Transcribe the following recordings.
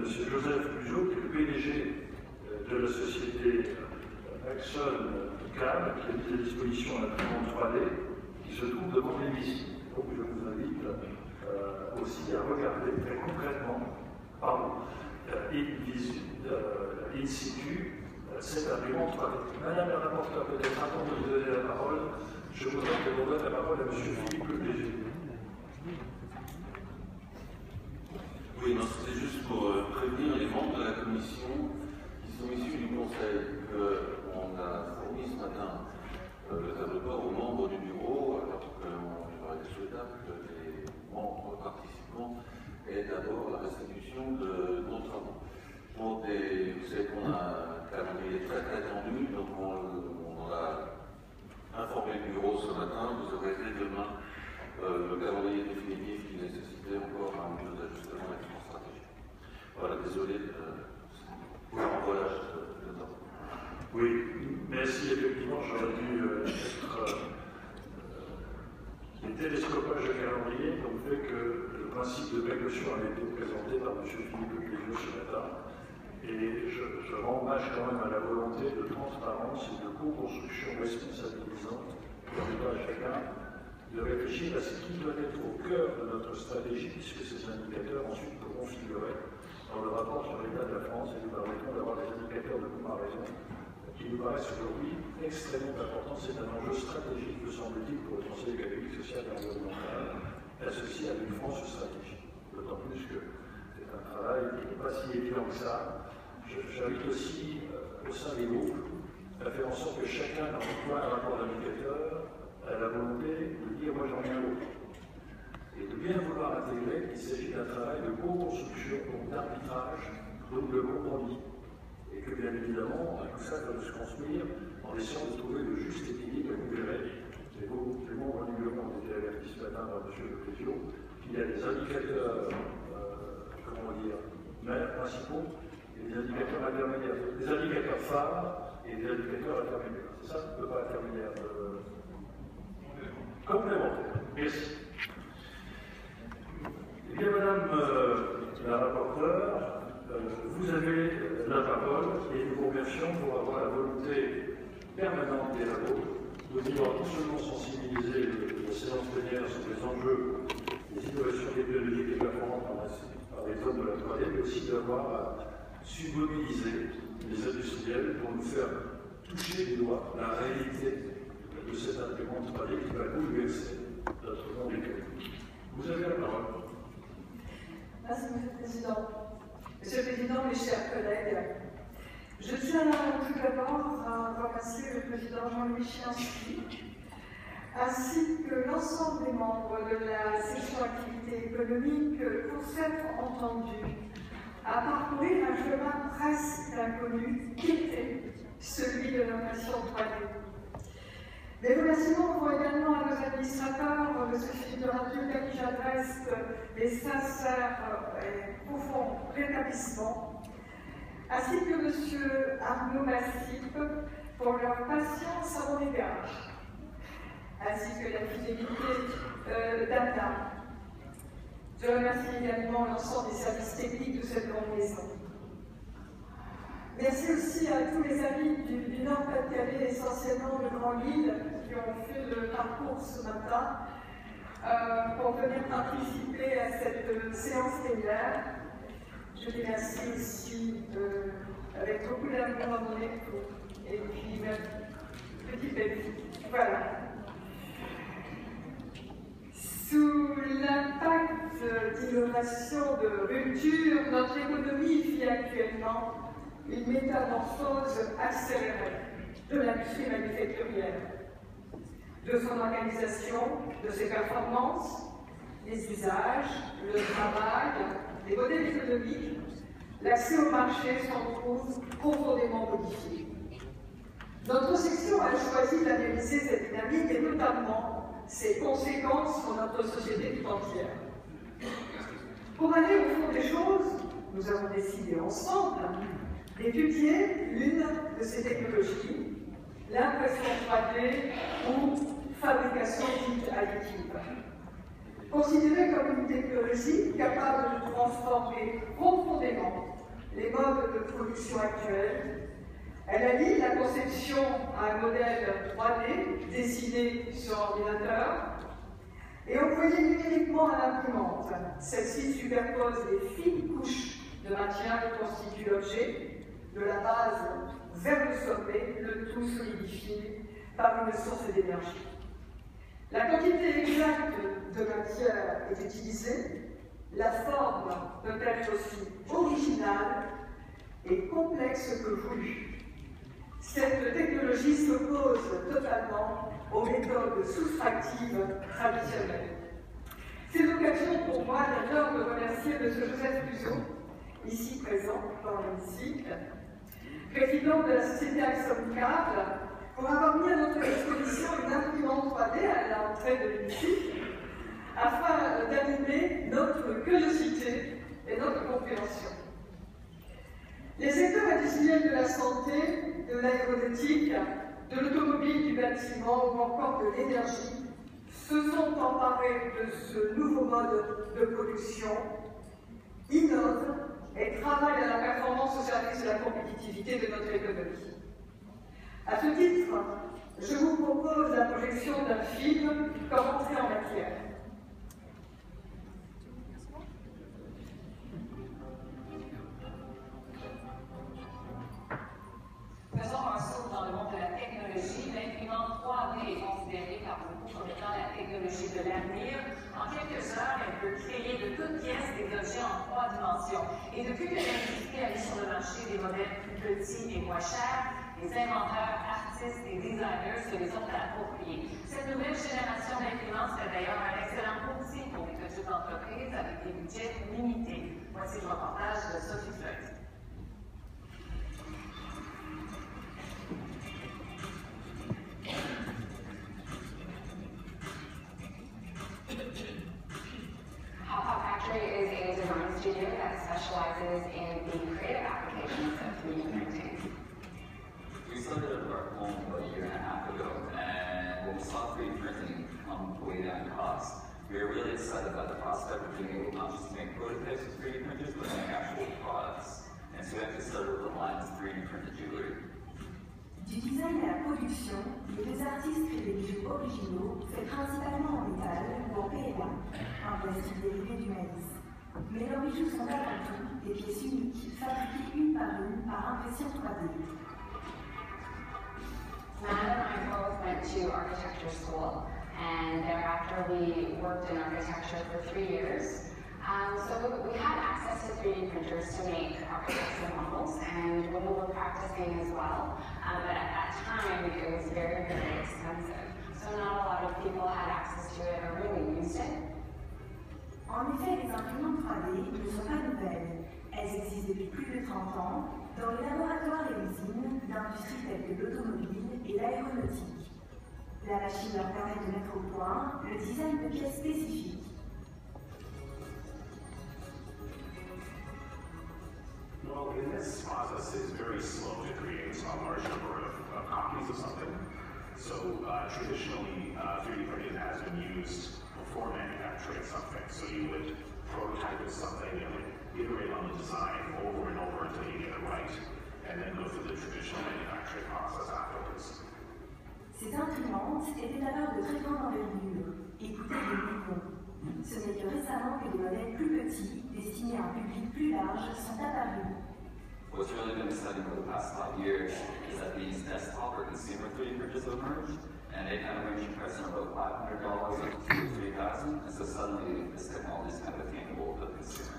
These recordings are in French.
M. Joseph Bugeaud, qui est le PDG de la société Axon CAM, qui a mis à disposition un imprimante 3D qui se trouve devant l'hémicycle. Donc je vous invite aussi à regarder très concrètement, in situ, cette imprimante 3D. Madame la rapporteure, peut-être avant de vous donner la parole, je voudrais que l'on donne la parole à M. Philippe le DG. Oui, non, c'était juste pour prévenir les membres de la commission qui sont issus du conseil qu'on a fourni ce matin le tableau de bord aux membres du bureau, alors qu'il aurait été souhaitable que les membres participants aient d'abord la restitution de nos travaux. Vous savez qu'on a un calendrier très tendu, donc on a informé le bureau ce matin, vous aurez dès demain le calendrier définitif qui nécessitait encore un peu d'ajustement avec son stratégie. Voilà, désolé pour le relâche de temps. Oui, merci. Effectivement, j'aurais dû être les télescopages de calendrier ont fait que le principe de précaution avait été présenté par M. Philippe Guéjot ce matin. Et je rends hommage quand même à la volonté de transparence et de co-construction responsabilisante permettant à chacun de réfléchir à ce qui doit être au cœur de notre stratégie, puisque ces indicateurs ensuite pourront figurer dans le rapport sur l'état de la France et nous permettront d'avoir des indicateurs de comparaison qui nous paraissent aujourd'hui extrêmement importants. C'est un enjeu stratégique, me semble-t-il, pour le Conseil économique, social et environnemental, associé à une France stratégique. D'autant plus que c'est un travail qui n'est pas si évident que ça. J'invite aussi au sein des groupes à faire en sorte que chacun, quand il voit un rapport d'indicateur, a la volonté de dire moi j'en ai un autre. Et de bien vouloir intégrer qu'il s'agit d'un travail de co-construction, donc d'arbitrage, donc de compromis. Et que bien évidemment, tout ça doit se construire en essayant de trouver le juste équilibre. Vous verrez, les membres du bureau ont été avertis ce matin par M. Le Président, qu'il y a des indicateurs, principaux et des indicateurs intermédiaires, des indicateurs phares et des indicateurs intermédiaires. C'est ça, ne peut pas intermédiaire. Complémentaire. Merci. Eh bien, Madame la rapporteure, vous avez la parole et nous vous remercions pour avoir la volonté permanente des labos de vouloir non seulement sensibiliser la séance plénière sur les enjeux des innovations technologiques et performantes par les hommes de la 3D, mais aussi d'avoir su mobiliser les industriels pour nous faire toucher du doigt la réalité de cette imprimante 3D qui va bouleverser notre monde économique. Vous avez la parole. Merci, Monsieur le Président. Monsieur le Président, mes chers collègues, je tiens tout d'abord à remercier le Président Jean-Louis Chiansky, ainsi que l'ensemble des membres de la section activité économique pour s'être entendus à parcourir un chemin presque inconnu qui était celui de l'impression 3D. Mes remerciements vont également à nos administrateurs, M. Philippe de Radio, à qui j'adresse mes sincères et profonds rétablissements, ainsi que M. Arnaud Massip pour leur patience à mon égard, ainsi que la fidélité d'Anna. Je remercie également l'ensemble des services techniques de cette grande maison. Merci aussi à tous les amis du Nord-Pas-de-Calais, essentiellement de Grand-Lille, qui ont fait le parcours ce matin pour venir participer à cette séance plénière. Je les remercie aussi avec beaucoup d'amour à mon époux et puis ma petite belle-fille. Voilà. Sous l'impact d'innovation, de rupture, notre économie vit actuellement une métamorphose accélérée de l'industrie manufacturière, de son organisation, de ses performances, les usages, le travail, les modèles économiques, l'accès au marché s'en trouve profondément modifié. Notre section a choisi d'analyser cette dynamique et notamment ses conséquences sur notre société tout entière. Pour aller au fond des choses, nous avons décidé ensemble d'étudier l'une de ces technologies, l'impression 3D ou fabrication dite additive. Considérée comme une technologie capable de transformer profondément les modes de production actuels. Elle allie la conception à un modèle 3D dessiné sur ordinateur et employé numériquement à l'imprimante. Celle-ci superpose les fines couches de matière qui constituent l'objet, de la base vers le sommet, le tout solidifié par une source d'énergie. La quantité exacte de matière est utilisée, la forme peut être aussi originale et complexe que voulue. Cette technologie s'oppose totalement aux méthodes soustractives traditionnelles. C'est l'occasion pour moi d'ailleurs de remercier M. Joseph Puzeau, ici présent dans l'hémicycle, président de la société Axoncable, pour avoir mis à notre disposition une imprimante 3D à l'entrée de l'hémicycle, afin d'animer notre curiosité et notre compréhension. Les secteurs industriels de la santé, de l'aéronautique, de l'automobile, du bâtiment ou encore de l'énergie se sont emparés de ce nouveau mode de production, innovent et travaillent à la performance au service de la compétitivité de notre économie. À ce titre, je vous propose la projection d'un film comme entrée en matière. Faisons un saut dans le monde de la technologie. L'imprimante 3D est considérée par beaucoup comme étant la technologie de l'avenir. En quelques heures, elle peut créer de toutes pièces des objets en 3 dimensions. Et depuis que l'industrie a mis sur le marché des modèles plus petits et moins chers, les inventeurs, artistes et designers se les ont appropriés. Cette nouvelle génération d'imprimantes serait d'ailleurs un excellent outil pour les petites entreprises avec des budgets limités. Voici le reportage de Sophie Fleury. Factory is a design studio that specializes in the creative applications of 3D printing. We started our home about a year and a half ago, and when we saw 3D printing come way down in cost, we were really excited about the prospect of being able not just to make prototypes with 3D printers, but to make actual products. And so we actually started with a line of 3D printed jewelry. Du design à la production, les deux artistes créent des bijoux originaux, faits principalement en métal ou en PLA, un plastique dérivé du maïs. Mais leurs bijoux sont avant tout des pièces uniques, fabriquées une par impression 3D. Matt and I both went to architecture school, and thereafter we worked in architecture for 3 years. So we had access to 3D printers to make architectural models, and when we were practicing as well. But at that time, it was very, very expensive. So not a lot of people had access to it or really used it. En effet, les imprimantes 3D ne sont pas nouvelles. Elles existent depuis plus de 30 ans dans les laboratoires et usines d'industries telles que l'automobile et l'aéronautique. La machine leur permet de mettre au point le design de pièces spécifiques. Well, in this process, it's very slow to create a large number of copies of something. So traditionally, 3D printing has been used before manufacturing something. So you would prototype with something and would iterate on the design over and over until you get it right, and then go through the traditional manufacturing process afterwards. Ces imprimantes étaient alors de très grande envergure et coûtaient des millions. Ce n'est que récemment que des modèles plus petits, destinés à un public plus large, sont apparus. What's really been exciting for the past 5 years is that these desktop or consumer 3D printers have emerged, and they kind of range in price from about $500 up to $3,000, and so suddenly this technology is kind of attainable to the consumer.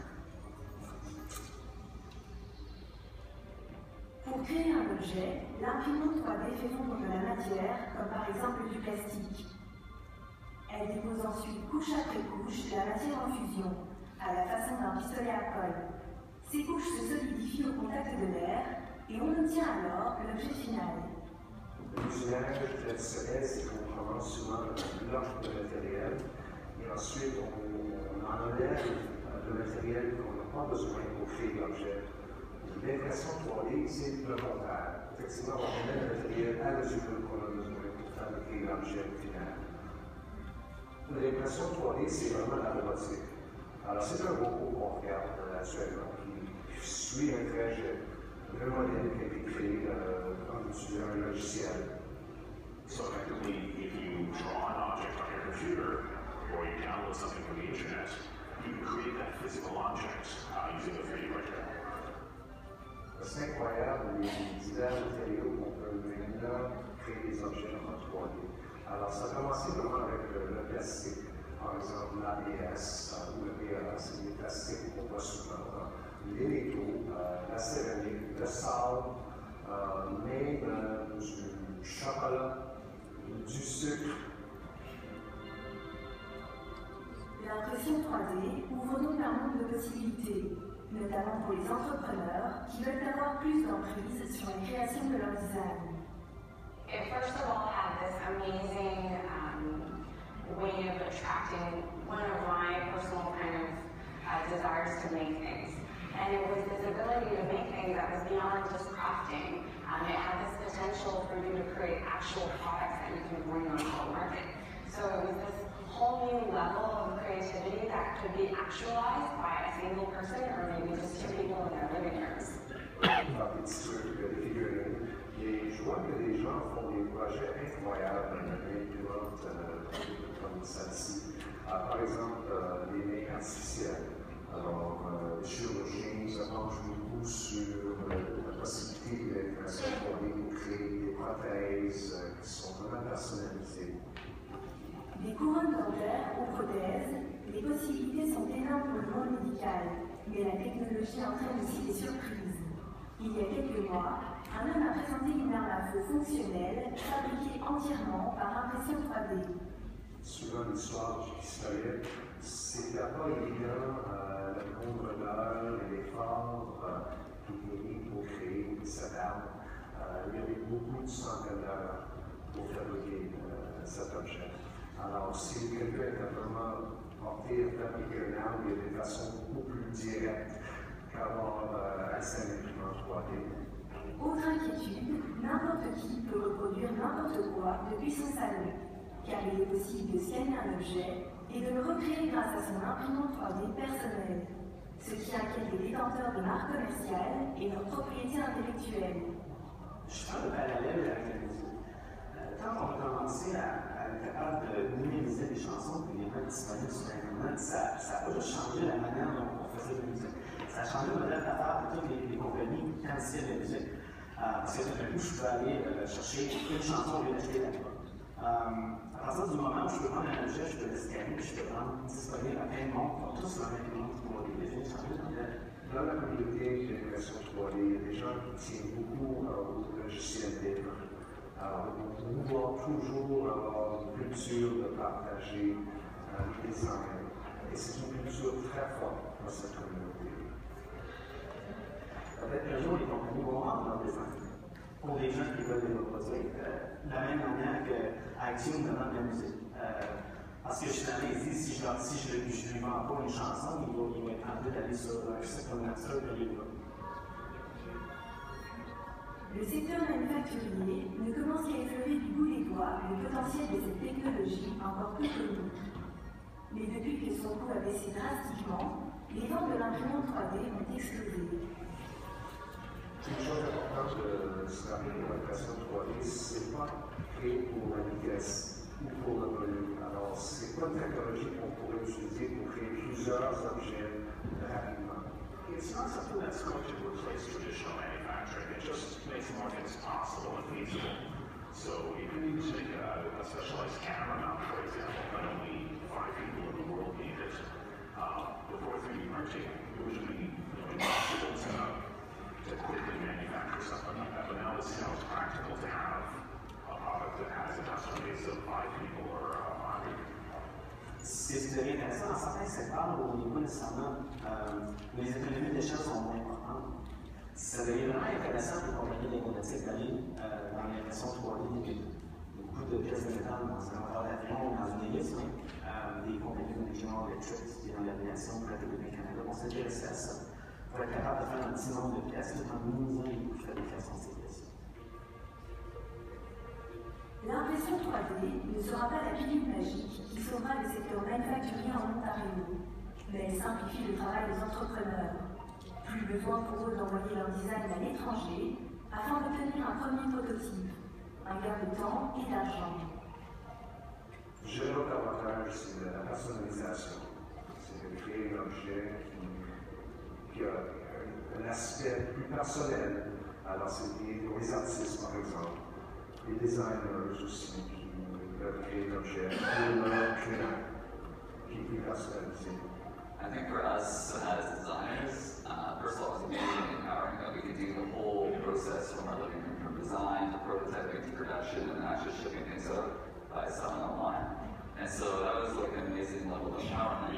Pour créer un objet, l'imprimante 3D fait fondre de la matière, comme par exemple du plastique. Elle dépose ensuite couche après couche la matière en fusion, à la façon d'un pistolet à colle. Ces couches se solidifient au contact de l'air et on obtient alors l'objet final. L'usinage traditionnel, c'est qu'on commence souvent par un bloc de matériel et ensuite on enlève le matériel qu'on n'a pas besoin pour créer l'objet. L'impression 3D, c'est le contraire. Effectivement, on met le matériel à mesure qu'on a besoin pour fabriquer l'objet final. L'impression 3D, c'est vraiment la robotique. Alors, c'est un robot qu'on regarde actuellement qui suit un trajet. Le modèle qui a été créé en utilisant un logiciel. So effectively, if you draw an object on your computer, or you download something from the internet, you can create that physical object using a 3D printer. C'est incroyable les divers matériaux qu'on peut maintenant créer des objets en 3D. Alors, ça a commencé vraiment avec le plastique. Par exemple, l'ABS ou le PA, c'est des plastiques qu'on voit souvent. Les métaux, la céramique, le sable, même du chocolat, du sucre. L'impression 3D ouvre donc un monde de possibilités, notamment pour les entrepreneurs qui veulent avoir plus d'emprise sur la création de leur design. It first of all had this amazing way of attracting one of my personal kind of desires to make things. And it was this ability to make things that was beyond just crafting. It had this potential for you to create actual products that you can bring onto the market. So it was this whole new level of creativity that could be actualized by a single person or maybe just two people in their living rooms. Par des petits trucs, des figurines. Et je vois que les gens font des projets incroyables, imprimantes comme celle-ci. Par exemple, les mains artificielles. Alors, les chirurgiens se penchent beaucoup sur la possibilité de l'impression 3D pour créer des prothèses qui sont vraiment personnalisées. Des couronnes dentaires aux prothèses, les possibilités sont énormes pour le monde médical, mais la technologie entraîne aussi des surprises. Il y a quelques mois, un homme a présenté une arme à feu fonctionnelle, fabriquée entièrement par impression 3D. Souvent, l'histoire du pistolet, c'était pas évident, le nombre d'heures et l'effort qui est mis pour créer cette arme. Il y avait beaucoup de centaines d'heures pour fabriquer cet objet. Alors, si quelqu'un était vraiment porté à fabriquer une arme, il y a des façons beaucoup plus directes qu'avoir accès à l'imprimante 3D. Autre inquiétude, n'importe qui peut reproduire n'importe quoi depuis son salon, car il est possible de scanner un objet et de le recréer grâce à son imprimante 3D personnelle, ce qui inquiète les détenteurs de marques commerciales et leurs propriétés intellectuelles. Je fais le parallèle avec la musique. Quand on a commencé à être capable de numériser des chansons et les mettre disponibles sur Internet, ça a pas juste changé la manière dont on faisait de la musique. Ça a changé le modèle d'affaires de toutes les compagnies qui candidaient de la musique. Parce que tout d'un coup, je peux aller chercher une chanson et l'acheter là-bas. À partir du moment où je peux prendre un objet, je peux le scanner, je peux le rendre disponible à plein de monde, pour tous leur imprimante pour les changer de modèle. Dans la communauté de l'impression 3D, il y a des gens qui tiennent beaucoup au logiciel libre. Alors, ils vont vouloir toujours avoir une culture de partager le design. Et c'est une culture très forte dans cette communauté. Peut-être qu'un jour, les compagnies vont rendre leur design pour les gens qui veulent les reproduire. De la même manière que iTunes demande la musique. Parce que justement, ils disent si je ne lui vends pas une chanson, il va être tenté d'aller sur un site comme Napster et les gars. Le secteur manufacturier ne commence qu'à effleurer du bout des doigts le potentiel de cette technologie encore peu connue. Mais depuis que son coût a baissé drastiquement, les ventes de l'imprimante 3D ont explosé. Une chose importante de savoir que l'impression 3D, ce n'est pas créé pour la vitesse ou pour le volume. Alors, ce n'est pas une technologie qu'on pourrait utiliser pour créer plusieurs objets rapidement. It's not something that's going to replace traditional manufacturing. It just makes more things possible and feasible. So if you need to make a specialized camera mount, for example, that only 5 people in the world need it, before 3D printing, it would be impossible to quickly manufacture something like that. But now it's practical to have a product that has a customer base of 5 people or 100 people. C'est ce qui devient intéressant dans certains secteurs où au niveau nécessairement les économies d'échelle sont moins importantes. Ça devient vraiment intéressant pour les compagnies d'aéronautique d'aller dans l'impression 3D. Beaucoup de pièces de métal dans un moteur d'avion ou dans une hélice, des compagnies comme General Electric qui est dans l'aviation pour la Télé Canada vont s'intéresser à ça pour être capable de faire un petit nombre de pièces tout en minimisant les coûts de fabrication de ces pièces. L'impression 3D ne sera pas la pilule magique qui sauvera le secteur manufacturier en Ontario, mais elle simplifie le travail des entrepreneurs. Plus besoin pour eux d'envoyer leur design à l'étranger afin d'obtenir un premier prototype, un gain de temps et d'argent. J'ai l'autre avantage, c'est la personnalisation. C'est de créer un objet qui a un aspect plus personnel. Alors, c'est pour les artistes, par exemple, les designers aussi, qui peuvent créer un objet pour leur client, qui est plus personnalisé. I think for us as designers, first of all, it's amazing and empowering that we can do the whole process from our living room, from design to prototyping to production and then actually shipping things out by selling online. And so that was like an amazing level of empowerment.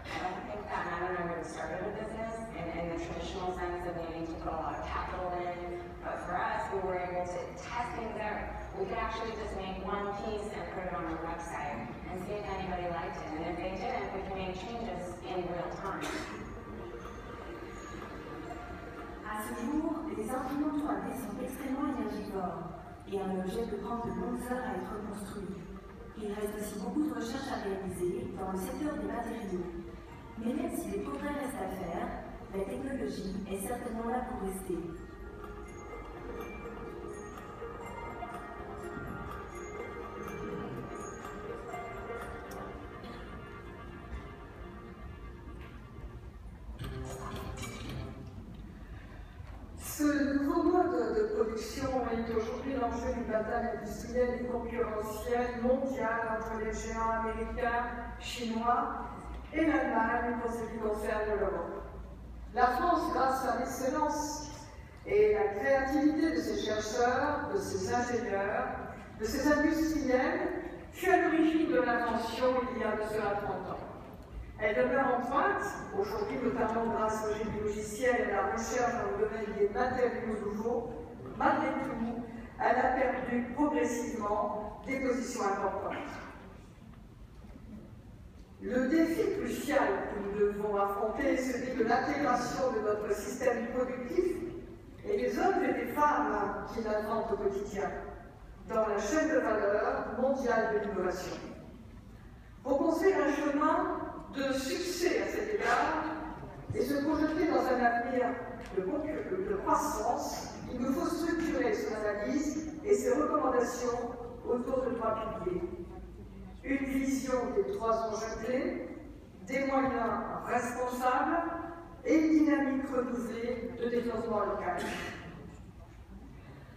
I don't think that Matt and I would have started a business in the traditional sense of needing to put a lot of capital in, but for us, we were able to test things out. We could actually just make one piece and put it on our website and see if anybody liked it. And if they didn't, we can make changes in real time. À ce jour, les imprimantes 3D sont extrêmement énergivores et un objet peut prendre de longues heures à être construit. Il reste aussi beaucoup de recherches à réaliser dans le secteur des matériaux. Mais même si des progrès restent à faire, la technologie est certainement là pour rester. Ce nouveau mode de production est aujourd'hui l'enjeu d'une bataille industrielle et concurrentielle mondiale entre les géants américains, chinois et l'Allemagne pour ce qui concerne l'Europe. La France, grâce à l'excellence et la créativité de ses chercheurs, de ses ingénieurs, de ses industriels, fut à l'origine de l'invention il y a de cela 30 ans. Elle demeure en pointe, aujourd'hui notamment grâce au génie logiciel et à la recherche dans le domaine des matériaux nouveaux. Malgré tout, elle a perdu progressivement des positions importantes. Le défi crucial que nous devons affronter est celui de l'intégration de notre système productif et des hommes et des femmes qui l'inventent au quotidien dans la chaîne de valeur mondiale de l'innovation. Pour construire un chemin de succès à cet égard et se projeter dans un avenir de croissance, il nous faut structurer son analyse et ses recommandations autour de 3 piliers. Une vision des 3 enjeux clés, des moyens responsables et une dynamique renouvelée de développement local.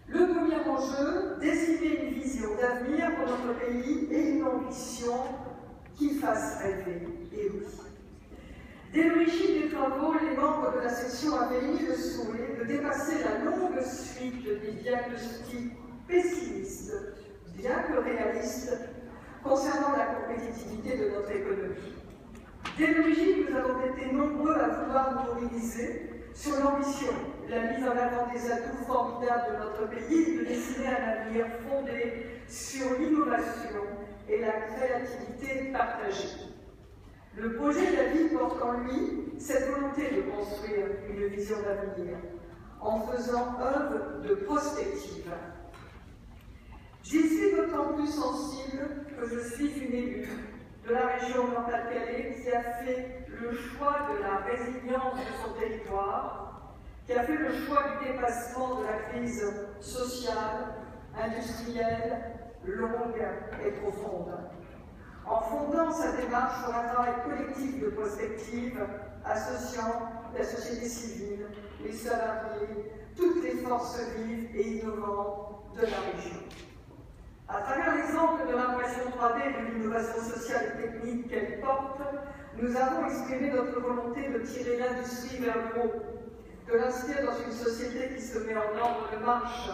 Le premier enjeu, dessiner une vision d'avenir pour notre pays et une ambition qui fasse rêver. Et oui. Dès l'origine des travaux, les membres de la section avaient émis le souhait de dépasser la longue suite des diagnostics pessimistes, bien que réalistes, concernant la compétitivité de notre économie. Dès l'origine, nous avons été nombreux à vouloir nous mobiliser sur l'ambition, la mise en avant des atouts formidables de notre pays et de dessiner un avenir fondé sur l'innovation et la créativité partagée. Le projet de la vie porte en lui cette volonté de construire une vision d'avenir en faisant œuvre de prospective. J'y suis d'autant plus sensible que je suis une élue de la région Nord-Pas-de-Calais qui a fait le choix de la résilience de son territoire, qui a fait le choix du dépassement de la crise sociale, industrielle, longue et profonde. En fondant sa démarche sur un travail collectif de prospective, associant la société civile, les salariés, toutes les forces vives et innovantes de la région. À travers l'exemple de l'impression 3D et de l'innovation sociale et technique qu'elle porte, nous avons exprimé notre volonté de tirer l'industrie vers le haut, de l'inscrire dans une société qui se met en ordre de marche,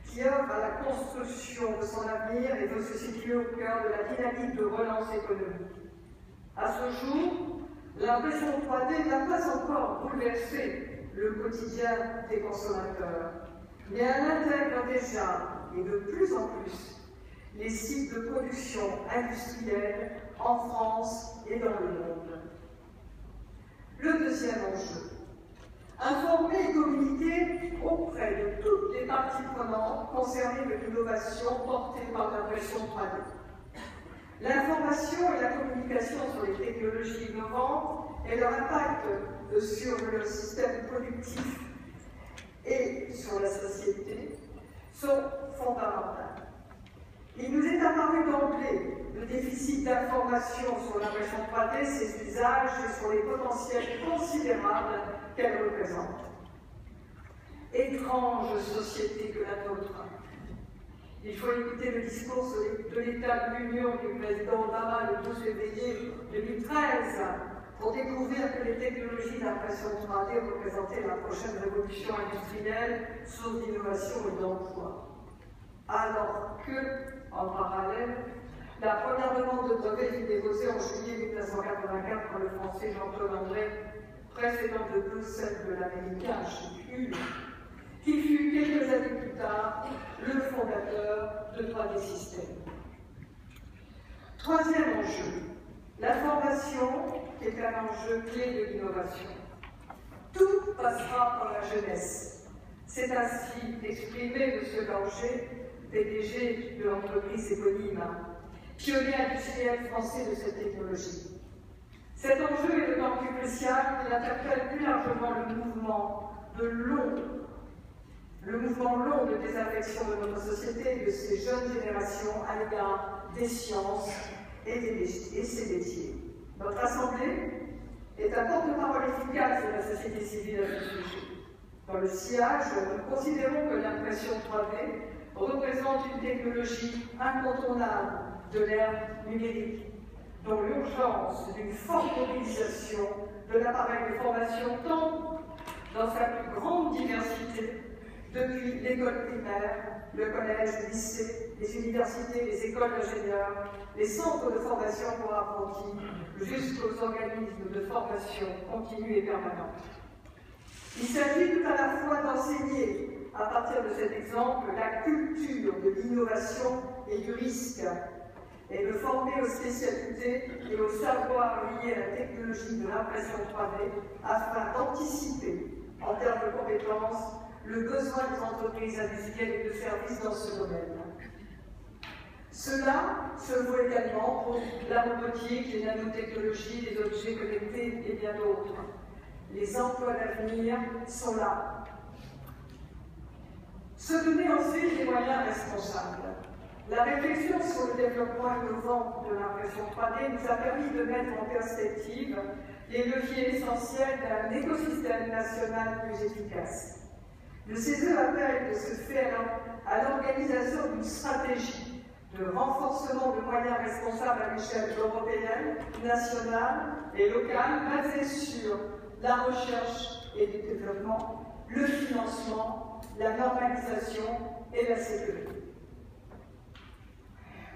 qui œuvre à la construction de son avenir et veut se situer au cœur de la dynamique de relance économique. À ce jour, l'impression 3D n'a pas encore bouleversé le quotidien des consommateurs, mais elle intègre déjà, et de plus en plus, les sites de production industrielle en France et dans le monde. Le deuxième enjeu, informer et communiquer auprès de toutes les parties prenantes concernées de l'innovation portée par l'impression 3D. L'information et la communication sur les technologies innovantes et leur impact sur le système productif et sur la société sont fondamentales. Il nous est apparu d'emblée le déficit d'information sur l'impression 3D, ses usages et sur les potentiels considérables qu'elle représente. Étrange société que la nôtre. Il faut écouter le discours de l'état de l'Union du président Obama le 12 février 2013 pour découvrir que les technologies d'impression 3D représentaient la prochaine révolution industrielle, source d'innovation et d'emploi. Alors que, en parallèle, la première demande de brevet fut déposée en juillet 1984 par le français Jean-Claude André, précédant de peu celle de l'américain Hull, qui fut quelques années plus tard le fondateur de 3D Systems. Troisième enjeu, la formation est un enjeu clé de l'innovation. Tout passera par la jeunesse. C'est ainsi exprimé M. Langer, PDG de l'entreprise éponyme, pionnier industriel français de cette technologie. Cet enjeu est d'autant plus crucial qu'il interpelle plus largement le mouvement long de désaffection de notre société et de ses jeunes générations à l'égard des sciences et ses métiers. Notre Assemblée est un porte-parole efficace de la société civile à ce sujet. Dans le sillage, nous considérons que l'impression 3D représente une technologie incontournable de l'ère numérique, dont l'urgence d'une forte mobilisation de l'appareil de formation tant dans sa plus grande diversité, depuis l'école primaire, le collège, le lycée, les universités, les écoles d'ingénieurs, les centres de formation pour apprentis, jusqu'aux organismes de formation continue et permanente. Il s'agit tout à la fois d'enseigner, à partir de cet exemple, la culture de l'innovation et du risque, et de former aux spécialités et aux savoirs liés à la technologie de l'impression 3D afin d'anticiper, en termes de compétences, le besoin des entreprises industrielles et de services dans ce domaine. Cela se vaut également pour la robotique, les nanotechnologies, les objets connectés et bien d'autres. Les emplois d'avenir sont là. Se donner ensuite les moyens responsables. La réflexion sur le développement innovant de l'impression 3D nous a permis de mettre en perspective les leviers essentiels d'un écosystème national plus efficace. Le CESE appelle de ce fait à l'organisation d'une stratégie de renforcement de moyens responsables à l'échelle européenne, nationale et locale, basée sur la recherche et le développement, le financement, la normalisation et la sécurité.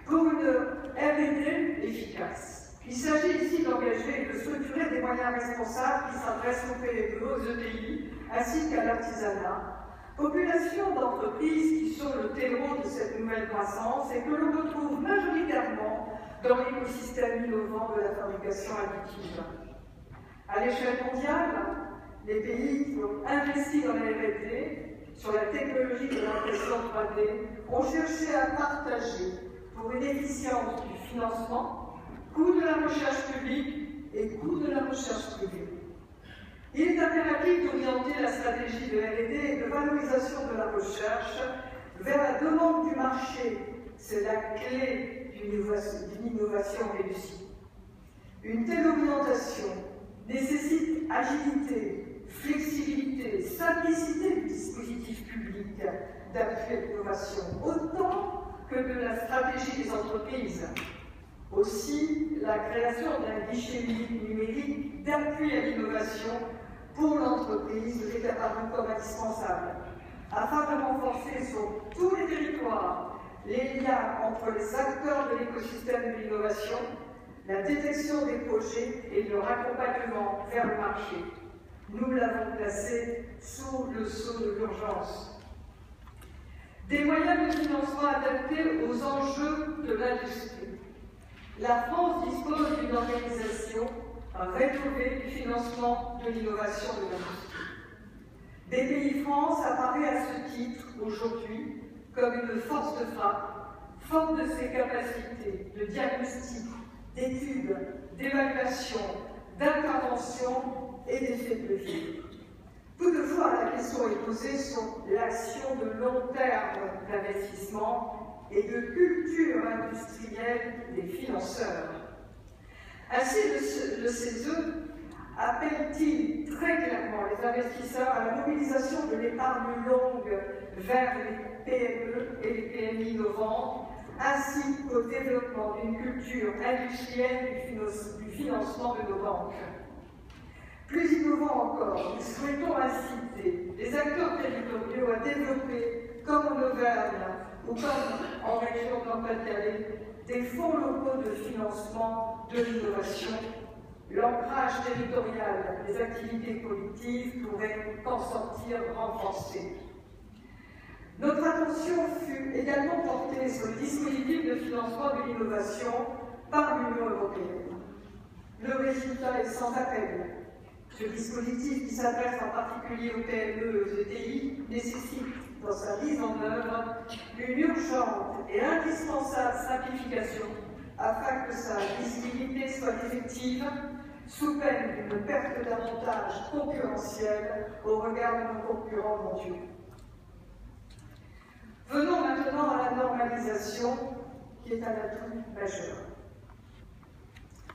Pour une R&D efficace, il s'agit ici d'engager et de structurer des moyens responsables qui s'adressent aux PME, aux ETI, ainsi qu'à l'artisanat, population d'entreprises qui sont le terreau de cette nouvelle croissance et que l'on retrouve majoritairement dans l'écosystème innovant de la fabrication additive. À l'échelle mondiale, les pays qui ont investi dans la R&D sur la technologie de l'impression 3D ont cherché à partager pour une efficience du financement, coût de la recherche publique et coût de la recherche privée. Il est impératif d'orienter la stratégie de R&D et de valorisation de la recherche vers la demande du marché. C'est la clé d'une innovation réussie. Une telle orientation nécessite agilité, flexibilité, simplicité du dispositif public d'appui à l'innovation, autant que de la stratégie des entreprises. Aussi, la création d'un guichet unique numérique d'appui à l'innovation pour l'entreprise est apparue comme indispensable, afin de renforcer sur tous les territoires les liens entre les acteurs de l'écosystème de l'innovation, la détection des projets et leur accompagnement vers le marché. Nous l'avons placé sous le sceau de l'urgence. Des moyens de financement adaptés aux enjeux de l'industrie. La France dispose d'une organisation rénovée du financement de l'innovation de l'industrie. BPI France apparaît à ce titre aujourd'hui comme une force de frappe, forte de ses capacités de diagnostic, d'études, d'évaluation, d'intervention et d'effets de levier. Toutefois, la question est posée sur l'action de long terme d'investissement et de culture industrielle des financeurs. Ainsi, le CESE appelle-t-il très clairement les investisseurs à la mobilisation de l'épargne longue vers les PME et les PMI innovantes, ainsi qu'au développement d'une culture industrielle du financement de nos banques. Plus innovant encore, nous souhaitons inciter les acteurs territoriaux à développer, comme en Auvergne ou comme en région Nord-Pas-de-Calais, des fonds locaux de financement de l'innovation. L'ancrage territorial des activités collectives pourrait en sortir renforcé. Notre attention fut également portée sur le dispositif de financement de l'innovation par l'Union européenne. Le résultat est sans appel. Ce dispositif, qui s'adresse en particulier aux PME et aux ETI, nécessite dans sa mise en œuvre une urgente et indispensable simplification afin que sa visibilité soit effective sous peine d'une perte d'avantages concurrentiels au regard de nos concurrents mondiaux. Venons maintenant à la normalisation, qui est un atout majeur.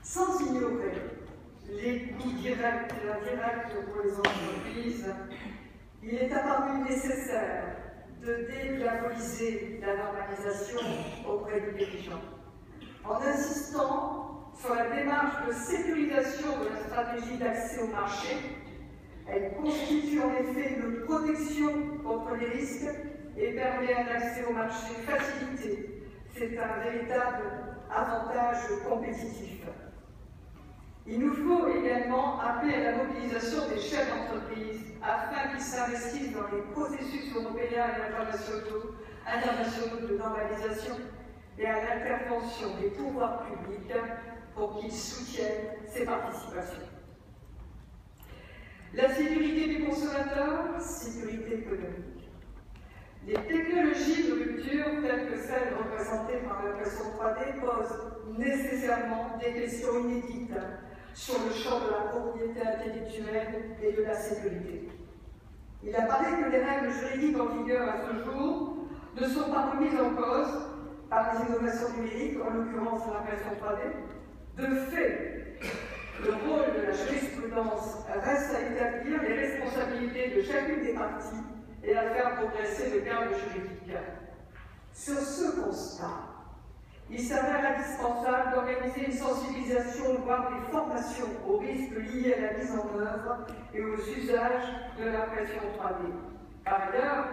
Sans ignorer les coûts directs et indirects pour les entreprises, il est apparu nécessaire de dédiaboliser la normalisation auprès des dirigeants, en insistant sur la démarche de sécurisation de la stratégie d'accès au marché. Elle constitue en effet une protection contre les risques et permet un accès au marché facilité. C'est un véritable avantage compétitif. Il nous faut également appeler à la mobilisation des chefs d'entreprise afin qu'ils s'investissent dans les processus européens et internationaux de normalisation et à l'intervention des pouvoirs publics pour qu'ils soutiennent ces participations. La sécurité du consommateur, sécurité économique. Les technologies de rupture telles que celles représentées par l'impression 3D posent nécessairement des questions inédites sur le champ de la propriété intellectuelle et de la sécurité. Il apparaît que les règles juridiques en vigueur à ce jour ne sont pas remises en cause par les innovations numériques, en l'occurrence l'impression 3D. De fait, le rôle de la jurisprudence reste à établir les responsabilités de chacune des parties et à faire progresser le cadre juridique. Sur ce constat, il s'avère indispensable d'organiser une sensibilisation, voire des formations aux risques liés à la mise en œuvre et aux usages de l'impression 3D. Par ailleurs,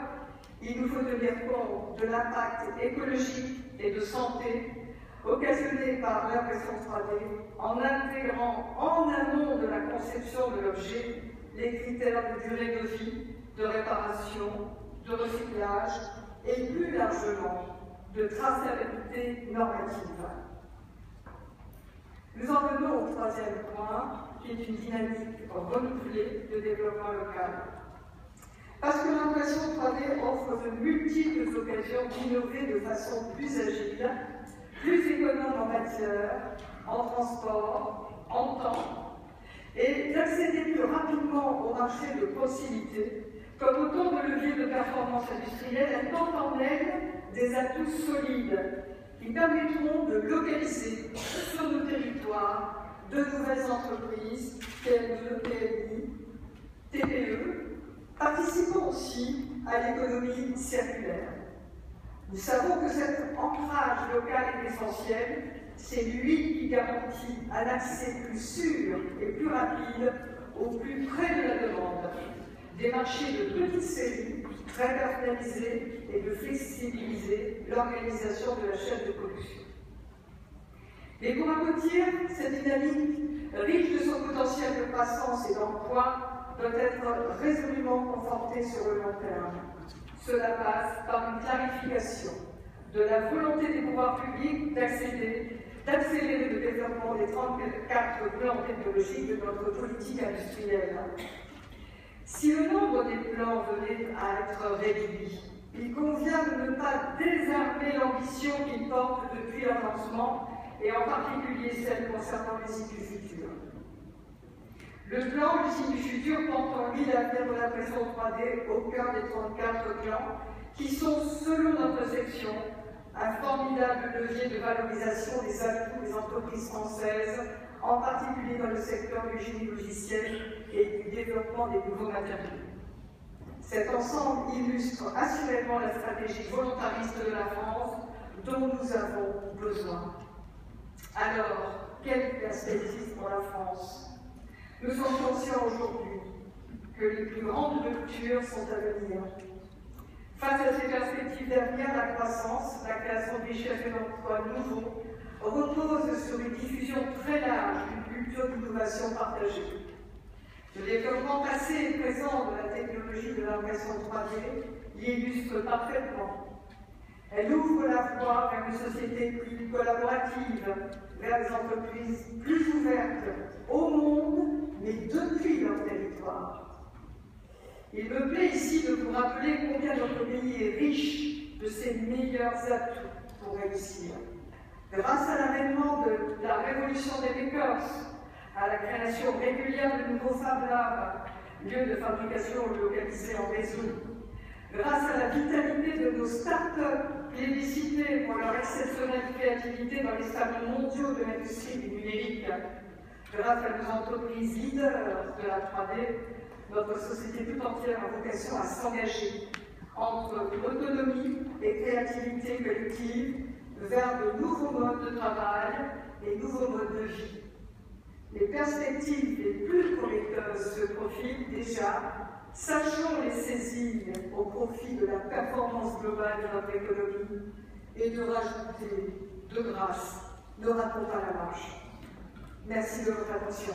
il nous faut tenir compte de l'impact écologique et de santé occasionné par l'impression 3D en intégrant en amont de la conception de l'objet les critères de durée de vie, de réparation, de recyclage et plus largement de traçabilité normative. Nous en venons au troisième point, qui est une dynamique renouvelée de développement local. Parce que l'impression 3D offre de multiples occasions d'innover de façon plus agile, plus économe en matière, en transport, en temps, et d'accéder plus rapidement au marché de proximité, comme autant de leviers de performance industrielle, elle porte en elle des atouts solides qui permettront de localiser sur nos territoires de nouvelles entreprises, PME, PMI, TPE, participant aussi à l'économie circulaire. Nous savons que cet ancrage local est essentiel, c'est lui qui garantit un accès plus sûr et plus rapide au plus près de la demande, des marchés de petites séries, très personnalisés et de flexibiliser l'organisation de la chaîne de production. Mais pour aboutir, cette dynamique, riche de son potentiel de croissance et d'emploi, doit être résolument confortée sur le long terme. Cela passe par une clarification de la volonté des pouvoirs publics d'accélérer le développement des 34 plans technologiques de notre politique industrielle. Si le nombre des plans venait à être réduit, il convient de ne pas désarmer l'ambition qu'ils portent depuis leur lancement, et en particulier celle concernant les cycles futurs. Le plan L'usine du futur porte en lui l'avenir de l'impression 3D au cœur des 34 clans qui sont, selon notre section, un formidable levier de valorisation des atouts des entreprises françaises, en particulier dans le secteur du génie logiciel et du développement des nouveaux matériaux. Cet ensemble illustre assurément la stratégie volontariste de la France dont nous avons besoin. Alors, quelle perspective pour la France? Nous sommes conscients aujourd'hui que les plus grandes ruptures sont à venir. Face à ces perspectives d'avenir, la croissance, la création de richesses et d'emplois nouveaux repose sur une diffusion très large d'une culture d'innovation partagée. Le développement passé et présent de la technologie de l'impression 3D l'illustre parfaitement. Elle ouvre la voie vers une société plus collaborative, vers des entreprises plus ouvertes au monde, mais depuis leur territoire. Il me plaît ici de vous rappeler combien notre pays est riche de ses meilleurs atouts pour réussir. Grâce à l'avènement de la révolution des makers, à la création régulière de nouveaux Fab Labs, lieux de fabrication localisés en réseau, grâce à la vitalité de nos start-up plébiscitées pour leur exceptionnelle créativité dans les salons mondiaux de l'industrie du numérique, grâce à nos entreprises leaders de la 3D, notre société tout entière a vocation à s'engager entre autonomie et créativité collective vers de nouveaux modes de travail et nouveaux modes de vie. Les perspectives les plus prometteuses se profilent déjà. Sachons les saisir au profit de la performance globale de notre économie et de rajouter, de grâce, ne ratons pas la marche. Merci de votre attention.